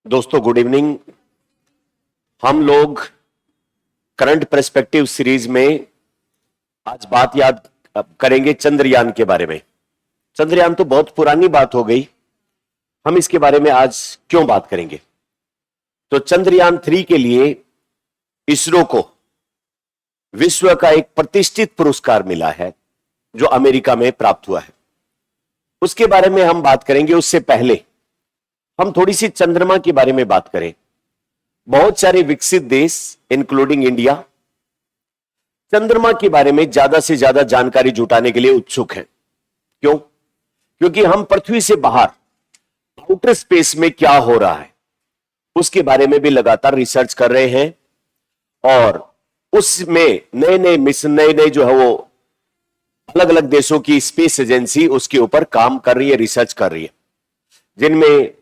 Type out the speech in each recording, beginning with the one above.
दोस्तों good evening. हम लोग करंट पर्सपेक्टिव सीरीज में आज बात याद करेंगे चंद्रयान के बारे में। चंद्रयान तो बहुत पुरानी बात हो गई, हम इसके बारे में आज क्यों बात करेंगे। तो चंद्रयान 3 के लिए इसरो को विश्व का एक प्रतिष्ठित पुरस्कार मिला है जो अमेरिका में प्राप्त हुआ है, उसके बारे में हम बात करेंगे। उससे पहले हम थोड़ी सी चंद्रमा के बारे में बात करें। बहुत सारे विकसित देश इंक्लूडिंग इंडिया चंद्रमा के बारे में ज्यादा से ज्यादा जानकारी जुटाने के लिए उत्सुक हैं। क्यों? क्योंकि हम पृथ्वी से बाहर आउटर स्पेस में क्या हो रहा है उसके बारे में भी लगातार रिसर्च कर रहे हैं और उसमें नए नए मिशन, नए नए जो है वो अलग अलग देशों की स्पेस एजेंसी उसके ऊपर काम कर रही है, रिसर्च कर रही है, जिनमें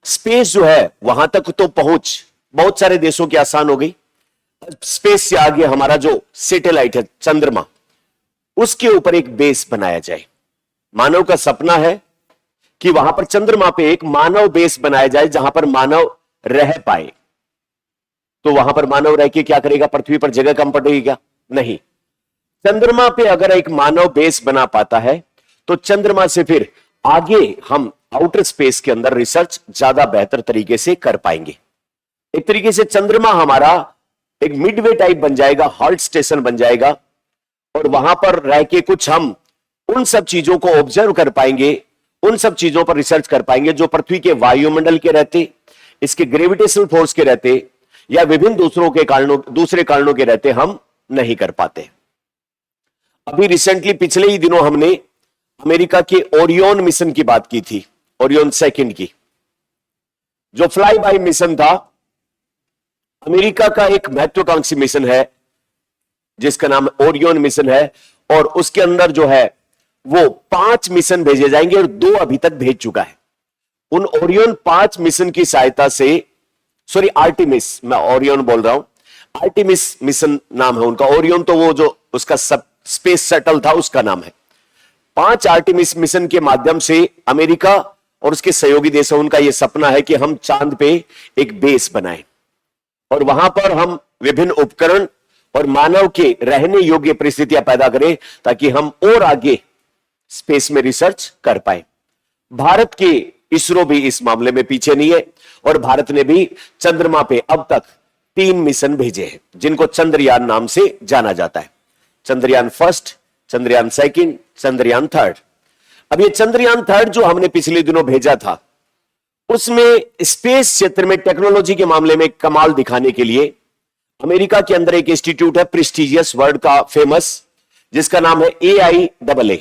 स्पेस जो है वहां तक तो पहुंच बहुत सारे देशों की आसान हो गई। स्पेस से आगे हमारा जो सैटेलाइट है चंद्रमा, उसके ऊपर एक बेस बनाया जाए। मानव का सपना है कि वहां पर चंद्रमा पे एक मानव बेस बनाया जाए जहां पर मानव रह पाए। तो वहां पर मानव रह के क्या करेगा? पृथ्वी पर जगह कम पड़ेगी क्या? नहीं। चंद्रमा पे अगर एक मानव बेस बना पाता है तो चंद्रमा से फिर आगे हम आउटर स्पेस के अंदर रिसर्च ज्यादा बेहतर तरीके से कर पाएंगे। एक तरीके से चंद्रमा हमारा एक मिडवे टाइप बन जाएगा, हॉल्ट स्टेशन बन जाएगा और वहां पर रह के कुछ हम उन सब चीजों को ऑब्जर्व कर पाएंगे, उन सब चीजों पर रिसर्च कर पाएंगे जो पृथ्वी के वायुमंडल के रहते, इसके ग्रेविटेशनल फोर्स के रहते या विभिन्न दूसरे कारणों के रहते हम नहीं कर पाते। अभी रिसेंटली पिछले ही दिनों हमने अमेरिका के ओरियन मिशन की बात की थी, ओरियन सेकंड की, जो फ्लाई बाय मिशन था। अमेरिका का एक महत्वाकांक्षी मिशन है जिसका नाम ओरियन मिशन है और उसके अंदर जो है वो 5 मिशन भेजे जाएंगे और 2 अभी तक भेज चुका है। उन ओरियन 5 मिशन की सहायता से, सॉरी आर्टिमिस, मैं ओरियन बोल रहा हूं, आर्टिमिस मिशन नाम है उनका। ओरियन तो वो जो उसका सब स्पेस शटल था उसका नाम है। 5 आर्टिमिस मिशन के माध्यम से अमेरिका और उसके सहयोगी देशों, उनका यह सपना है कि हम चांद पे एक बेस बनाएं और वहां पर हम विभिन्न उपकरण और मानव के रहने योग्य परिस्थितियां पैदा करें ताकि हम और आगे स्पेस में रिसर्च कर पाए। भारत के इसरो भी इस मामले में पीछे नहीं है और भारत ने भी चंद्रमा पे अब तक 3 मिशन भेजे हैं जिनको चंद्रयान नाम से जाना जाता है। Chandrayaan first, Chandrayaan second, Chandrayaan third. अब ये चंद्रयान थर्ड जो हमने पिछले दिनों भेजा था उसमें स्पेस क्षेत्र में टेक्नोलॉजी के मामले में कमाल दिखाने के लिए अमेरिका के अंदर एक इंस्टीट्यूट है, प्रेस्टिजियस, वर्ल्ड का फेमस, जिसका नाम है AIAA,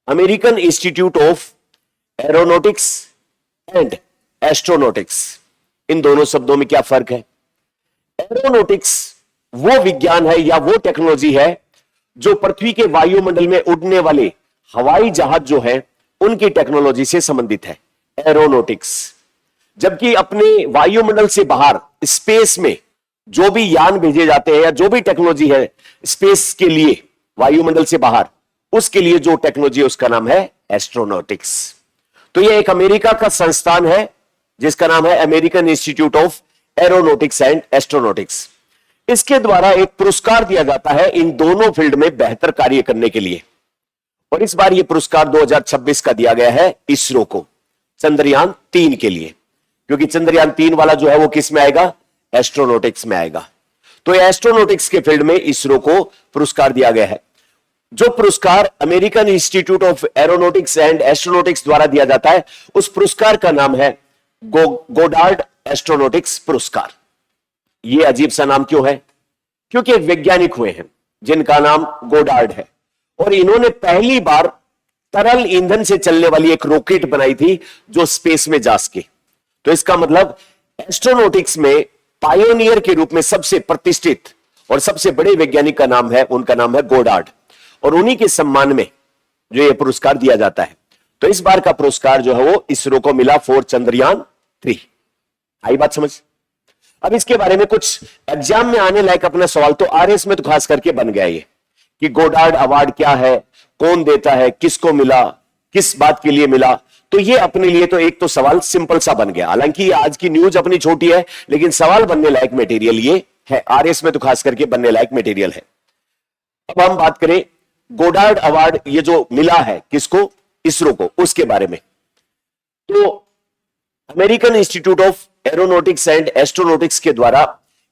American Institute of Aeronautics and Astronautics. इन दोनों शब्दों में क्या फर्क है? एरोनॉटिक्स वो विज्ञान है या वो टेक्नोलॉजी है जो पृथ्वी के वायुमंडल में उड़ने वाले हवाई जहाज जो है उनकी टेक्नोलॉजी से संबंधित है, एरोनॉटिक्स। जबकि अपने वायुमंडल से बाहर स्पेस में जो भी यान भेजे जाते हैं या जो भी टेक्नोलॉजी है स्पेस के लिए वायुमंडल से बाहर, उसके लिए जो टेक्नोलॉजी है उसका नाम है एस्ट्रोनॉटिक्स। तो यह एक अमेरिका का संस्थान है जिसका नाम है American Institute of Aeronautics and astronautics. इसके द्वारा एक पुरस्कार दिया जाता है इन दोनों फील्ड में बेहतर कार्य करने के लिए और इस बार यह पुरस्कार 2026 का दिया गया है इसरो को चंद्रयान 3 के लिए, क्योंकि चंद्रयान 3 वाला जो है वो किस में आएगा? एस्ट्रोनॉटिक्स में आएगा। तो एस्ट्रोनॉटिक्स के फील्ड में इसरो को पुरस्कार दिया गया है। जो पुरस्कार American Institute of Aeronautics and astronautics द्वारा दिया जाता है उस पुरस्कार का नाम है गोडार्ड एस्ट्रोनॉटिक्स पुरस्कार। यह अजीब सा नाम क्यों है? क्योंकि एक वैज्ञानिक हुए हैं जिनका नाम गोडार्ड है और इन्होंने पहली बार तरल ईंधन से चलने वाली एक रॉकेट बनाई थी जो स्पेस में जा सके। तो इसका मतलब एस्ट्रोनॉटिक्स में पायोनियर के रूप में सबसे प्रतिष्ठित और सबसे बड़े वैज्ञानिक का नाम है, उनका नाम है गोडार्ड और उन्हीं के सम्मान में जो यह पुरस्कार दिया जाता है। तो इस बार का पुरस्कार जो है वो इसरो को मिला फॉर चंद्रयान 3। आई बात समझ? अब इसके बारे में कुछ एग्जाम में आने लायक अपना सवाल तो RS में तो खास करके बन गया ये कि गोडार्ड अवार्ड क्या है, कौन देता है, किसको मिला, किस बात के लिए मिला। तो ये अपने लिए तो एक तो सवाल सिंपल सा बन गया। हालांकि आज की न्यूज अपनी छोटी है, लेकिन सवाल बनने लायक मटेरियल ये है, आरएस में तो खास करके बनने लायक मटेरियल है। अब हम बात करें गोडार्ड अवार्ड ये जो मिला है किसको, इसरो को, उसके बारे में। तो American Institute of Aeronautics and astronautics के द्वारा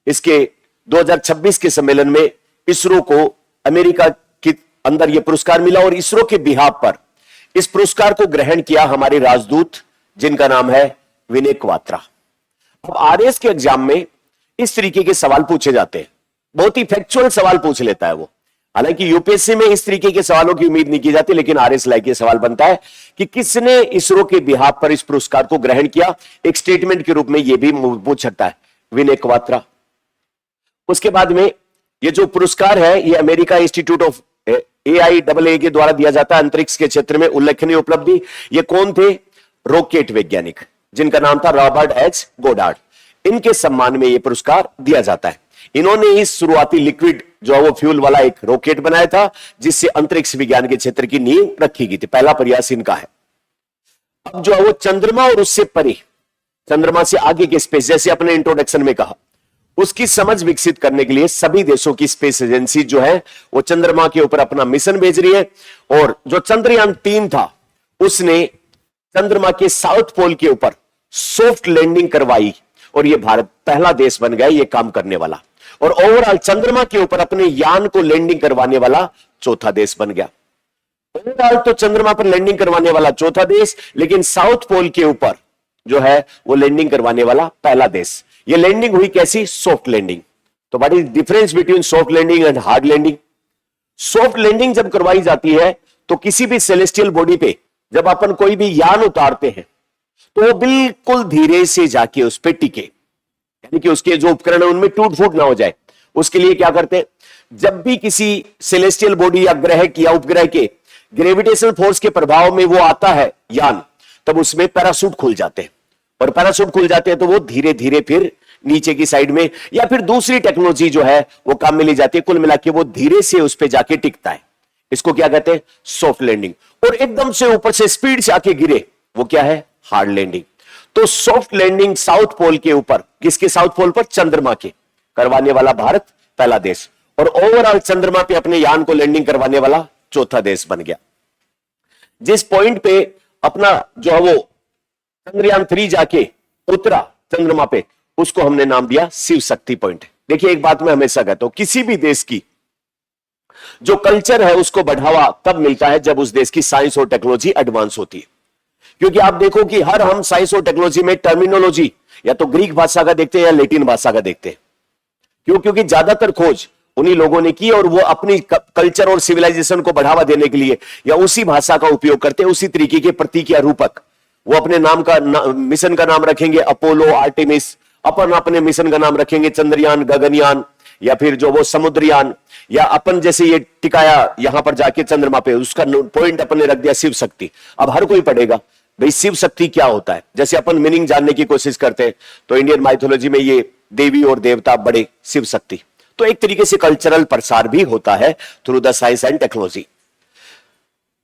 इसके 2026 के सम्मेलन में इसरो को अमेरिका के अंदर यह पुरस्कार मिला, और इसरो के बिहाफ पर इस पुरस्कार को ग्रहण किया हमारे राजदूत, जिनका नाम है विनय क्वात्रा। अब आरएस के एग्जाम में इस तरीके के सवाल पूछे जाते हैं, बहुत ही फैक्चुअल सवाल पूछ लेता है वो। हालांकि यूपीएससी में इस तरीके के सवालों की उम्मीद नहीं की जाती, लेकिन आरएस लाइक ये सवाल बनता है कि किसने इसरो के बिहाफ पर इस पुरस्कार को ग्रहण किया। एक स्टेटमेंट के रूप में यह भी पूछ सकता है, विनय क्वात्रा। उसके बाद में ये जो पुरस्कार है ये अमेरिका इंस्टीट्यूट ऑफ AIAA के द्वारा दिया जाता है, अंतरिक्ष के क्षेत्र में उल्लेखनीय उपलब्धि। ये कौन थे? रॉकेट वैज्ञानिक, जिनका नाम था रॉबर्ट एच गोडार्ड। इनके सम्मान में यह पुरस्कार दिया जाता है। इन्होंने इस शुरुआती लिक्विड जो है वो फ्यूल वाला एक रॉकेट बनाया था, जिससे अंतरिक्ष विज्ञान के क्षेत्र की नींव रखी गई थी। पहला प्रयास इनका है। अब जो है वो चंद्रमा और उससे परे, चंद्रमा से आगे के स्पेस, जैसे अपने इंट्रोडक्शन में कहा, उसकी समझ विकसित करने के लिए सभी देशों की स्पेस एजेंसी जो है वो चंद्रमा के ऊपर अपना मिशन भेज रही है। और जो चंद्रयान 3 था उसने चंद्रमा के साउथ पोल के ऊपर सॉफ्ट लैंडिंग करवाई, और ये भारत पहला देश बन गया ये काम करने वाला, और ओवरऑल चंद्रमा के ऊपर अपने यान को लैंडिंग करवाने वाला चौथा देश बन गया। ओवरऑल तो चंद्रमा पर लैंडिंग करवाने वाला चौथा देश, लेकिन साउथ पोल के ऊपर जो है वो लैंडिंग करवाने वाला पहला देश। ये लैंडिंग हुई कैसी? Soft landing. तो what is difference between soft landing and hard landing? Soft landing जब करवाई जाती है तो किसी भी सेलेस्टियल बॉडी पे जब अपन कोई भी यान उतारते हैं तो वो बिल्कुल धीरे से जाके उस पर टिके, यानी कि उसके जो उपकरण है उनमें टूट फूट ना हो जाए। उसके लिए क्या करते हैं, जब भी किसी सेलेस्टियल बॉडी या ग्रह की या उपग्रह के ग्रेविटेशनल फोर्स के प्रभाव में वो आता है यान, तब उसमें पैराशूट खुल जाते हैं, और पैराशूट खुल जाते हैं तो वो धीरे धीरे फिर नीचे की साइड में या फिर दूसरी टेक्नोलॉजी जो है वो काम में ली जाती है। कुल मिला के वो धीरे से उस पर जाके टिकता है। इसको क्या कहते हैं? Soft landing. और एकदम से ऊपर से स्पीड से आके गिरे वो क्या है? Hard landing. तो सॉफ्ट लैंडिंग साउथ पोल के ऊपर, किसके साउथ पोल पर? चंद्रमा के, करवाने वाला भारत पहला देश, और ओवरऑल चंद्रमा पे अपने यान को लैंडिंग करवाने वाला चौथा देश बन गया। जिस पॉइंट पे अपना जो है वो चंद्रयान 3 जाके उतरा चंद्रमा पे, उसको हमने नाम दिया शिव शक्ति पॉइंट। देखिए एक बात मैं हमेशा कहता हूं, किसी भी देश की जो कल्चर है उसको बढ़ावा तब मिलता है जब उस देश की साइंस और टेक्नोलॉजी एडवांस होती है। क्योंकि आप देखो कि हर हम साइंस और टेक्नोलॉजी में टर्मिनोलॉजी या तो ग्रीक भाषा का देखते हैं या लैटिन भाषा का देखते हैं। क्यों? क्योंकि ज्यादातर खोज उन्हीं लोगों ने की, और वो अपनी कल्चर और सिविलाइजेशन को बढ़ावा देने के लिए या उसी भाषा का उपयोग करते हैं, उसी तरीके के प्रतीक या रूपक। वो अपने नाम का मिशन का नाम रखेंगे अपोलो, आर्टेमिस, अपन अपने मिशन का नाम रखेंगे चंद्रयान, गगनयान, या फिर जो वो समुद्रयान, या अपन जैसे ये टिकाया यहां पर जाके चंद्रमा पे, उसका पॉइंट अपन ने रख दिया शिव शक्ति। अब हर कोई पढ़ेगा भाई शिव शक्ति क्या होता है। जैसे अपन मीनिंग जानने की कोशिश करते हैं तो इंडियन माइथोलॉजी में ये देवी और देवता बड़े शिव शक्ति। तो एक तरीके से कल्चरल प्रसार भी होता है through the science and technology.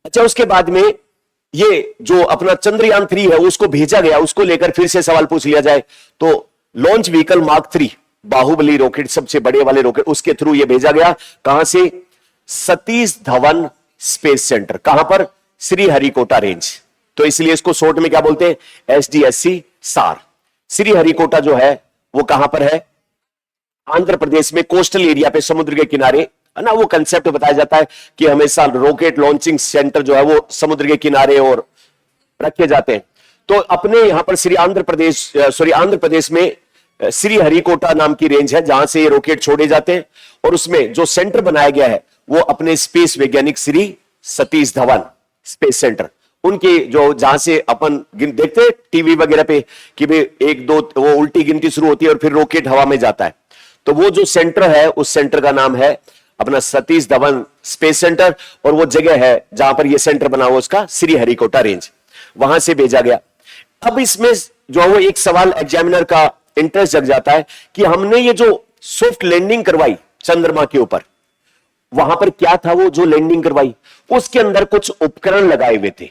अच्छा, उसके बाद में ये जो अपना चंद्रयान 3 है उसको भेजा गया, उसको लेकर फिर से सवाल पूछ लिया जाए तो launch vehicle mark 3 Bahubali rocket, सबसे बड़े वाले रॉकेट, उसके थ्रू ये भेजा गया। कहां से? Satish Dhawan space centre. कहां पर? श्रीहरिकोटा रेंज। तो इसलिए इसको शॉर्ट में क्या बोलते हैं? SDSC सार। श्रीहरिकोटा जो है वो कहां पर है? आंध्र प्रदेश में, कोस्टल एरिया पे, समुद्र के किनारे है ना। वो कंसेप्ट बताया जाता है कि हमेशा रॉकेट लॉन्चिंग सेंटर जो है वो समुद्र के किनारे और रखे जाते हैं। तो अपने यहां पर आंध्र प्रदेश में श्रीहरिकोटा नाम की रेंज है जहां से ये रॉकेट छोड़े जाते हैं, और उसमें जो सेंटर बनाया गया है वो अपने स्पेस वैज्ञानिक श्री सतीश धवन स्पेस सेंटर, उनके जो जहां से अपन देखते हैं टीवी वगैरह पे कि भाई 1 2 वो उल्टी गिनती शुरू होती है और फिर रॉकेट हवा में जाता है। तो वो जो सेंटर है उस सेंटर का नाम है अपना सतीश धवन स्पेस सेंटर, और वो जगह है जहां पर ये सेंटर बना हुआ उसका श्रीहरिकोटा रेंज, वहां से भेजा गया। अब इसमें जो है वो एक सवाल एग्जामिनर का इंटरेस्ट जग जाता है कि हमने ये जो सॉफ्ट लैंडिंग करवाई चंद्रमा के ऊपर, वहां पर क्या था वो जो लैंडिंग करवाई? उसके अंदर कुछ उपकरण लगाए हुए थे,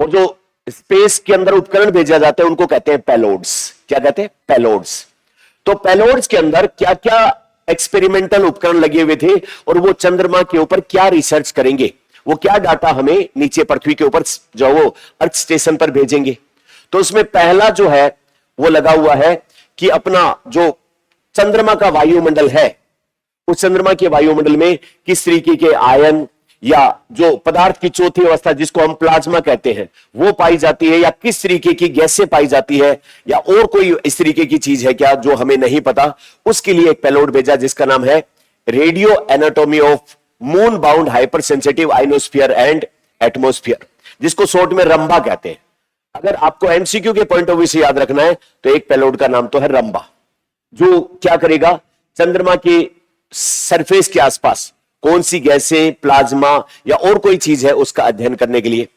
और जो स्पेस के अंदर उपकरण भेजा जाता है उनको कहते हैं पेलोड्स। क्या कहते हैं? पेलोड्स। तो पेलोड्स के अंदर क्या क्या एक्सपेरिमेंटल उपकरण लगे हुए थे और वो चंद्रमा के ऊपर क्या रिसर्च करेंगे, वो क्या डाटा हमें नीचे पृथ्वी के ऊपर जो वो अर्थ स्टेशन पर भेजेंगे। तो उसमें पहला जो है वो लगा हुआ है कि अपना जो चंद्रमा का वायुमंडल है, उस चंद्रमा के वायुमंडल में किस तरीके के आयन या जो पदार्थ की चौथी अवस्था जिसको हम प्लाज्मा कहते हैं वो पाई जाती है, या किस तरीके की गैसें पाई जाती है, या और कोई इस तरीके की चीज है क्या जो हमें नहीं पता। उसके लिए एक पेलोड भेजा जिसका नाम है radio anatomy of moon bound hyper sensitive ionosphere and atmosphere, जिसको शॉर्ट में रंबा कहते हैं। अगर आपको एमसीक्यू के पॉइंट ऑफ व्यू से याद रखना है तो एक पेलोड का नाम तो है रंबा, जो क्या करेगा, चंद्रमा के सरफेस के आसपास कौन सी गैसें, प्लाज्मा या और कोई चीज है उसका अध्ययन करने के लिए।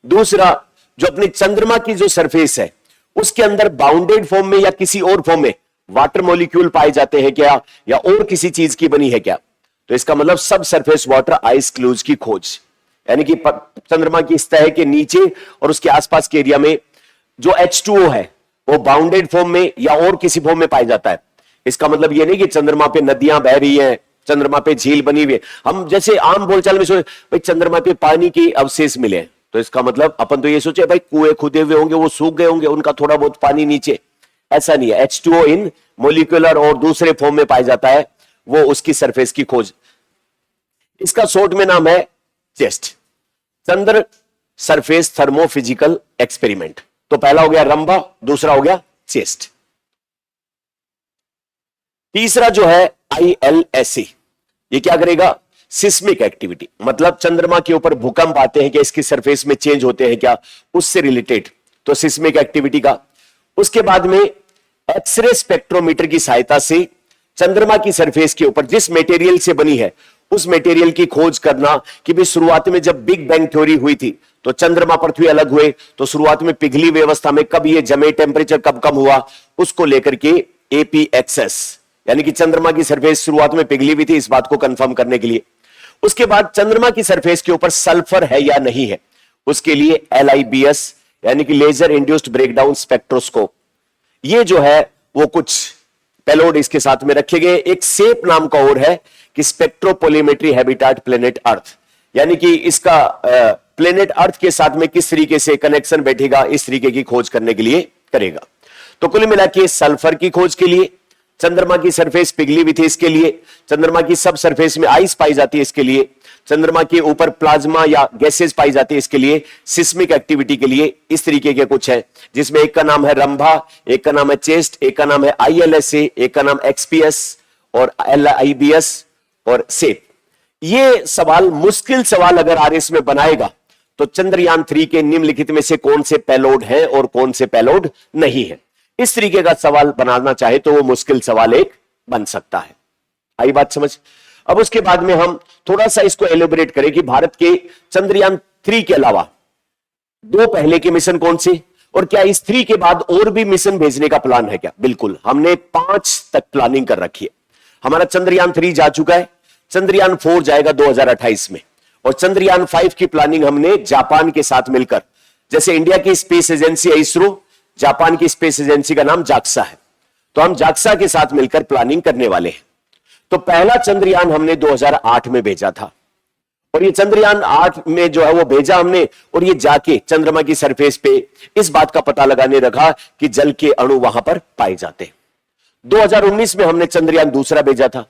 दूसरा, जो अपनी चंद्रमा की जो सरफेस है उसके अंदर बाउंडेड फॉर्म में या किसी और फॉर्म में वाटर मॉलिक्यूल पाए जाते हैं क्या, या और किसी चीज की बनी है क्या। तो इसका मतलब सब सरफेस वाटर आइस क्लूज की खोज, यानी कि चंद्रमा की सतह के नीचे और उसके आसपास के एरिया में जो H2O है वो बाउंडेड फॉर्म में या और किसी फॉर्म में पाया जाता है। इसका मतलब ये नहीं कि चंद्रमा पे नदियां बह रही हैं, चंद्रमा पे झील बनी हुई है। हम जैसे आम बोलचाल में सोचे भाई चंद्रमा पे पानी के अवशेष मिले, तो इसका मतलब अपन तो ये सोचे भाई कुएं खुदे हुए होंगे, वो सूख गए होंगे, उनका थोड़ा बहुत पानी नीचे। ऐसा नहीं है, H2O इन मोलिकुलर और दूसरे फॉर्म में पाया जाता है, वो उसकी सरफेस की खोज। इसका शॉर्ट में नाम है चेस्ट, चंद्र सरफेस थर्मोफिजिकल एक्सपेरिमेंट। तो पहला हो गया रंबा, दूसरा हो गया चेस्ट। तीसरा जो है ILSC, ये क्या करेगा, सिस्मिक एक्टिविटी, मतलब चंद्रमा के ऊपर भूकंप आते हैं क्या, इसकी सरफेस में चेंज होते हैं क्या, उससे रिलेटेड, तो सिस्मिक एक्टिविटी का। उसके बाद में एक्सरे स्पेक्ट्रोमीटर की सहायता से चंद्रमा की सरफेस के ऊपर जिस मटेरियल से बनी है उस मटेरियल की खोज करना कि भी शुरुआत में जब बिग बैंग थ्योरी हुई थी तो चंद्रमा पृथ्वी अलग हुए, तो शुरुआत में पिघली व्यवस्था में कब ये जमे, टेम्परेचर कब कम हुआ, उसको लेकर के APXS, यानी कि चंद्रमा की सरफेस शुरुआत में पिघली हुई थी, इस बात को कंफर्म करने के लिए। उसके बाद चंद्रमा की सरफेस के ऊपर सल्फर है या नहीं है, उसके लिए LIBS, यानी कि लेजर इंड्यूस्ड ब्रेकडाउन स्पेक्ट्रोस्कोप, ये जो है वो कुछ पेलोड इसके साथ में रखे गए। एक सेप नाम का और है कि स्पेक्ट्रोपोलीमेट्री हैबिटाट प्लेनेट अर्थ, यानी कि इसका प्लेनेट अर्थ के साथ में किस तरीके से कनेक्शन बैठेगा, इस तरीके की खोज करने के लिए करेगा। तो कुल मिला के सल्फर की खोज के लिए, चंद्रमा की सरफेस पिघली हुई थी इसके लिए, चंद्रमा की सब सरफेस में आइस पाई जाती है इसके लिए, चंद्रमा के ऊपर प्लाज्मा या गैसेस पाई जाती है इसके लिए, सिस्मिक एक्टिविटी के लिए, इस तरीके के कुछ है, जिसमें एक का नाम है रंभा, एक का नाम है चेस्ट, एक का नाम है ILSA, एक का नाम XPS और LIBS और सेप। ये सवाल मुश्किल सवाल अगर RS में बनाएगा तो चंद्रयान 3 के निम्नलिखित में से कौन से पेलोड है और कौन से पेलोड नहीं है, इस तरीके का सवाल बनाना चाहे तो वो मुश्किल सवाल एक बन सकता है। आई बात समझ। अब उसके बाद में हम थोड़ा सा इसको एलिब्रेट करें कि भारत के चंद्रयान 3 के अलावा 2 पहले के मिशन कौन से, और क्या इस 3 के बाद और भी मिशन भेजने का प्लान है क्या। बिल्कुल, हमने 5 तक प्लानिंग कर रखी है। हमारा चंद्रयान 3 जा चुका है, चंद्रयान 4 जाएगा 2028 में, और चंद्रयान 5 की प्लानिंग हमने जापान के साथ मिलकर, जैसे इंडिया की स्पेस एजेंसी है इसरो, जापान की स्पेस एजेंसी का नाम जाक्सा है, तो हम जाक्सा के साथ मिलकर प्लानिंग करने वाले हैं। तो पहला चंद्रयान हमने 2008 में भेजा था, और ये चंद्रयान 8 में जो है वो भेजा हमने, और ये जाके चंद्रमा की सरफेस पे इस बात का पता लगाने रखा कि जल के अणु वहां पर पाए जाते हैं। 2019 में हमने चंद्रयान दूसरा भेजा था,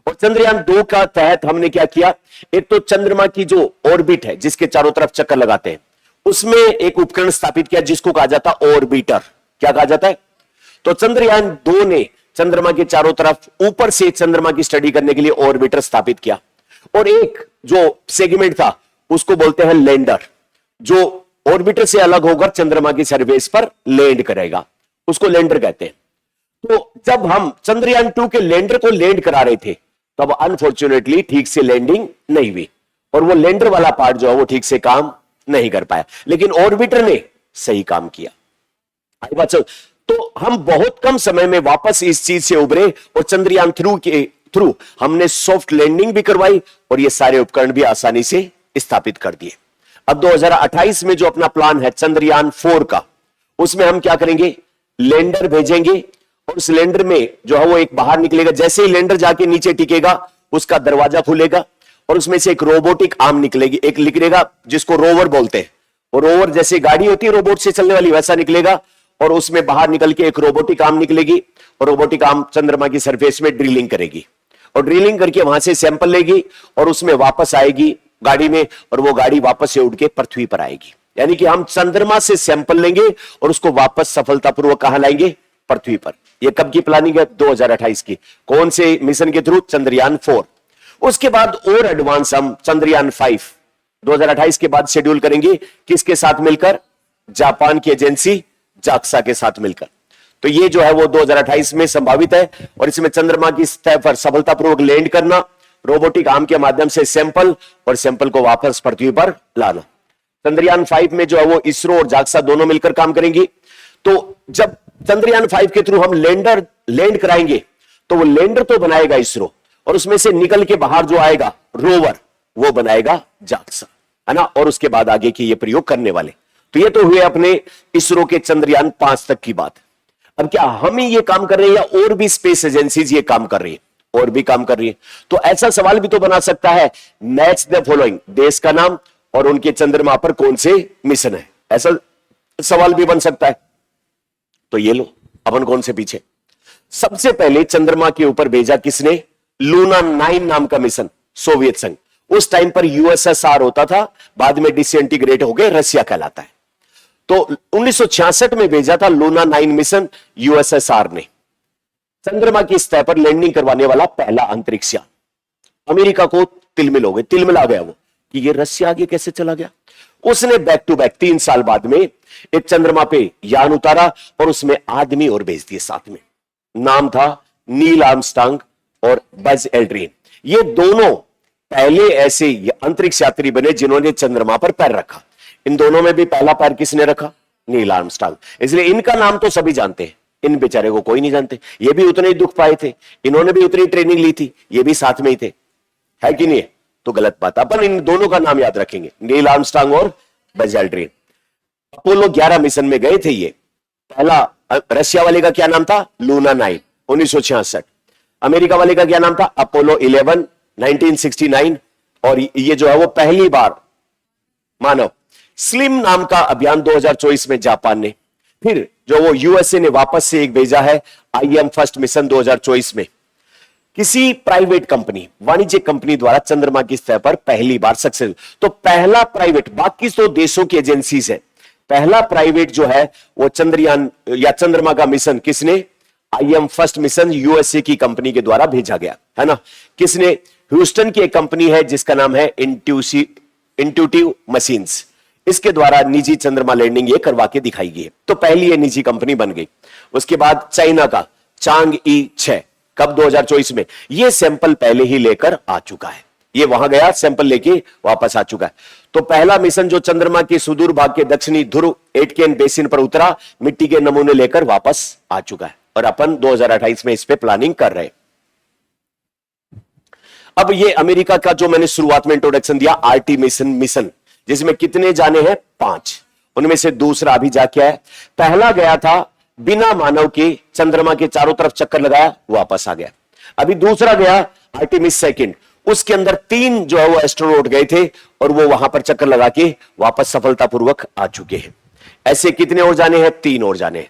और चंद्रयान 2 का तहत हमने क्या किया, एक तो चंद्रमा की जो ऑर्बिट है जिसके चारों तरफ चक्कर लगाते हैं, उसमें एक उपकरण स्थापित किया जिसको कहा जाता है ऑर्बिटर। क्या कहा जाता है, तो चंद्रयान 2 ने चंद्रमा के चारों तरफ ऊपर से चंद्रमा की स्टडी करने के लिए ऑर्बिटर स्थापित किया, और एक जो सेगमेंट था उसको बोलते हैं लैंडर, जो ऑर्बिटर से अलग होकर चंद्रमा की सरफेस पर लैंड करेगा, उसको लैंडर कहते हैं। तो जब हम चंद्रयान 2 के लैंडर को लैंड करा रहे थे तब अनफॉर्चुनेटली ठीक से लैंडिंग नहीं हुई, और वो लैंडर वाला पार्ट जो है वो ठीक से काम नहीं कर पाया, लेकिन ऑर्बिटर ने सही काम किया। आई बात समझ। तो हम बहुत कम समय में वापस इस चीज से उभरे, और चंद्रयान थ्रू हमने सॉफ्ट लैंडिंग भी करवाई, और ये सारे उपकरण भी आसानी से स्थापित कर दिए। अब 2028 में जो अपना प्लान है चंद्रयान 4 का, उसमें हम क्या करेंगे, लैंडर भेजेंगे और उस लैंडर में जो है वो एक बाहर निकलेगा। जैसे ही लैंडर जाके नीचे टिकेगा उसका दरवाजा खुलेगा और उसमें से एक रोबोटिक आर्म निकलेगी, एक निकलेगा जिसको रोवर बोलते हैं। और रोवर जैसे गाड़ी होती है रोबोट से चलने वाली, वैसा निकलेगा और उसमें बाहर निकल के एक रोबोटिक आर्म निकलेगी और रोबोटिक आर्म चंद्रमा की सरफेस में ड्रिलिंग करेगी और ड्रिलिंग करके वहां से सैंपल लेगी और उसमें वापस आएगी गाड़ी में, और वो गाड़ी वापस से उड़ के पृथ्वी पर आएगी। यानी कि हम चंद्रमा से सैंपल लेंगे और उसको वापस सफलतापूर्वक कहां लाएंगे, पृथ्वी पर। ये कब की प्लानिंग है, 2028 की। कौन से मिशन के थ्रू, चंद्रयान 4। उसके बाद और एडवांस हम चंद्रयान 5 2028 के बाद शेड्यूल करेंगे, किसके साथ मिलकर, जापान की एजेंसी जाक्सा के साथ मिलकर। तो ये जो है वो 2028 में संभावित है और इसमें चंद्रमा की सतह पर सफलतापूर्वक लैंड करना, रोबोटिक आर्म के माध्यम से सैंपल और सैंपल को वापस पृथ्वी पर लाना। चंद्रयान 5 में जो है वो इसरो और जाक्सा दोनों मिलकर काम करेंगे। तो जब चंद्रयान 5 के थ्रू हम लैंडर लैंड कराएंगे तो वो लैंडर तो बनाएगा इसरो और उसमें से निकल के बाहर जो आएगा रोवर वो बनाएगा जाक्सा, है ना। और उसके बाद आगे के ये प्रयोग करने वाले। तो ये तो हुए अपने इसरो के चंद्रयान 5 तक की बात। अब क्या हम ही ये काम कर रहे हैं या और भी स्पेस एजेंसीज ये काम कर रही है, और भी काम कर रही है? तो ऐसा सवाल भी तो बना सकता है, मैच द फॉलोइंग, देश का नाम और उनके चंद्रमा पर कौन से मिशन है, ऐसा सवाल भी बन सकता है। तो ये लो, अपन कौन से पीछे। सबसे पहले चंद्रमा के ऊपर भेजा किसने, लूना 9 नाम का मिशन, सोवियत संघ। उस टाइम पर यूएसएसआर होता था, बाद में डिसइंटीग्रेट हो गए रसिया कहलाता है। तो 1966 में भेजा था लूना 9 मिशन यूएसएसआर ने। चंद्रमा की सतह पर लैंडिंग करवाने वाला पहला अंतरिक्ष यान। अमेरिका को तिलमिल आ गया वो कि ये रसिया आगे कैसे चला गया। उसने बैक टू बैक 3 साल बाद में एक चंद्रमा पे यान उतारा और उसमें आदमी और भेज दिए साथ में। नाम था नील आर्मस्ट्रांग और बज एल्ड्रिन। ये दोनों पहले ऐसे अंतरिक्ष यात्री बने जिन्होंने चंद्रमा पर पैर रखा। इन दोनों में भी पहला पैर किसने रखा, नील आर्मस्ट्रांग। इसलिए इनका नाम तो सभी जानते हैं, इन बेचारे को कोई नहीं जानते। ये भी उतने ही दुख पाए थे, इन्होंने भी उतनी ट्रेनिंग ली थी, ये भी साथ में ही थे, है कि नहीं है? तो गलत बात। अपन इन दोनों का नाम याद रखेंगे, नील आर्मस्ट्रांग और बज एल्ड्रिन। अपोलो 11 मिशन में गए थे ये। पहला रशिया वाले का क्या नाम था, लूना 9 1966। अमेरिका वाले का क्या नाम था, अपोलो 11 1969। और ये जो है वो पहली बार मानव स्लिम नाम का अभियान 2024 में जापान ने, फिर जो वो यूएसए ने वापस से एक भेजा है आईएम फर्स्ट मिशन 2024 में। किसी प्राइवेट कंपनी, वाणिज्यिक कंपनी द्वारा चंद्रमा की सतह पर पहली बार सक्सेस। तो पहला प्राइवेट, बाकी तो देशों की एजेंसीज है, पहला प्राइवेट जो है वो चंद्रयान या चंद्रमा का मिशन किसने, आईएम फर्स्ट मिशन यूएसए की कंपनी के द्वारा भेजा गया, है ना। किसने, ह्यूस्टन की एक कंपनी है जिसका नाम है इंट्यूटिव मशीन्स। इसके द्वारा निजी चंद्रमा लैंडिंग ये करवा के दिखाई गई है। तो पहली ये निजी कंपनी बन गई। उसके बाद चाइना का चांग-ई 6 कब, 2024 में। ये सैंपल पहले ही लेकर आ चुका है, ये वहां गया सैंपल लेके वापस आ चुका है। तो पहला मिशन जो चंद्रमा के सुदूर भाग के दक्षिणी ध्रुव एटकेन बेसिन पर उतरा, मिट्टी के नमूने लेकर वापस आ चुका है और अपन 2028 में इस पे प्लानिंग कर रहे हैं। अब ये अमेरिका का जो मैंने शुरुआत में इंट्रोडक्शन दिया, आर्टेमिस मिशन, जिसमें कितने जाने हैं, 5। उनमें से दूसरा अभी जा क्या है, पहला गया था बिना मानव के चंद्रमा के चारों तरफ चक्कर लगाया, वापस आ गया। अभी दूसरा गया आर्टेमिस सेकंड, उसके अंदर 3 जो है वो एस्ट्रोनॉट गए थे और वो वहां पर चक्कर लगा के वापस सफलतापूर्वक आ चुके हैं। ऐसे कितने और जाने हैं, 3 और जाने हैं।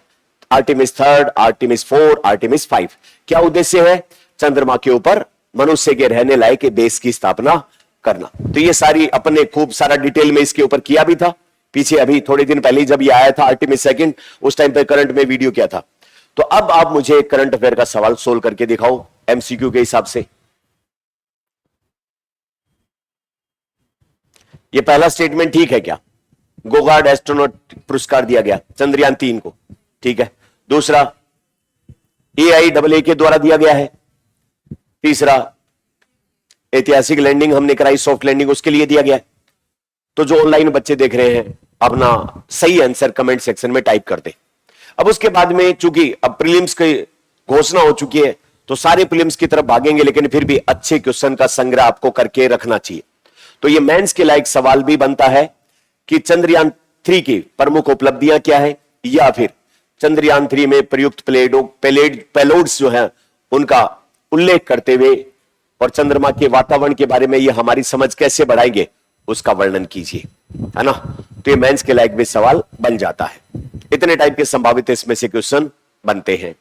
Artemis 3, Artemis 4, Artemis 5। क्या उद्देश्य है, चंद्रमा के ऊपर मनुष्य के रहने लायक बेस की स्थापना करना। तो ये सारी अपने खूब सारा डिटेल में इसके ऊपर किया भी था पीछे, अभी थोड़े दिन पहले जब ये आया था आर्टेमिस सेकंड, उस टाइम पे करंट में वीडियो किया था। तो अब आप मुझे करंट अफेयर का सवाल सोल्व करके दिखाओ एमसीक्यू के हिसाब से। ये पहला स्टेटमेंट ठीक है क्या, गोगार्ड एस्ट्रोनॉट पुरस्कार दिया गया चंद्रयान 3 को, ठीक है। दूसरा AIAA के द्वारा दिया गया है। तीसरा ऐतिहासिक लैंडिंग हमने कराई, सॉफ्ट लैंडिंग, उसके लिए दिया गया है। तो जो ऑनलाइन बच्चे देख रहे हैं अपना सही आंसर कमेंट सेक्शन में टाइप कर दे। अब उसके बाद में चूंकि अब प्रीलिम्स की घोषणा हो चुकी है तो सारे प्रीलिम्स की तरफ भागेंगे, लेकिन फिर भी अच्छे क्वेश्चन का संग्रह आपको करके रखना चाहिए। तो ये मेंस के लायक सवाल भी बनता है, कि चंद्रयान 3 की प्रमुख उपलब्धियां क्या है, या फिर चंद्रयान 3 में प्रयुक्त पेलोड्स जो है उनका उल्लेख करते हुए और चंद्रमा के वातावरण के बारे में ये हमारी समझ कैसे बढ़ाएंगे उसका वर्णन कीजिए, है ना। तो ये मेंस के लायक भी सवाल बन जाता है। इतने टाइप के संभावित इसमें से क्वेश्चन बनते हैं।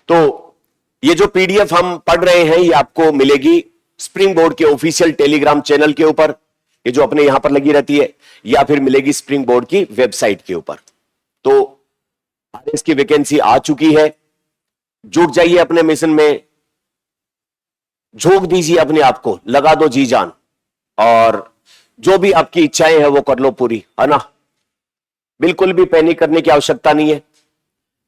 तो ये जो पीडीएफ हम पढ़ रहे हैं ये आपको मिलेगी स्प्रिंग बोर्ड के ऑफिशियल टेलीग्राम चैनल के ऊपर, ये जो अपने यहां पर लगी रहती है, या फिर मिलेगी स्प्रिंग बोर्ड की वेबसाइट के ऊपर। तो आरएस की वैकेंसी आ चुकी है, जुट जाइए अपने मिशन में, झोंक दीजिए अपने आप को, लगा दो जी जान, और जो भी आपकी इच्छाएं हैं वो कर लो पूरी, है ना। बिल्कुल भी पैनिक करने की आवश्यकता नहीं है,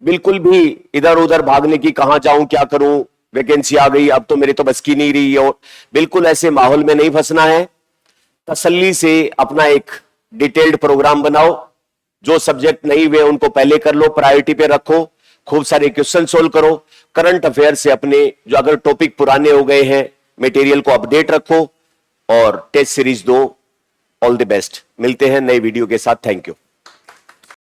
बिल्कुल भी इधर उधर भागने की, कहां जाऊं क्या करूं, वैकेंसी आ गई अब तो मेरे तो बस की नहीं रही, और बिल्कुल ऐसे माहौल में नहीं फंसना है। तसल्ली से अपना एक डिटेल्ड प्रोग्राम बनाओ, जो सब्जेक्ट नहीं हुए उनको पहले कर लो, प्रायोरिटी पे रखो, खूब सारे क्वेश्चन सोल्व करो, करंट अफेयर से अपने जो अगर टॉपिक पुराने हो गए हैं मटेरियल को अपडेट रखो, और टेस्ट सीरीज दो। ऑल द बेस्ट, मिलते हैं नई वीडियो के साथ। Thank you.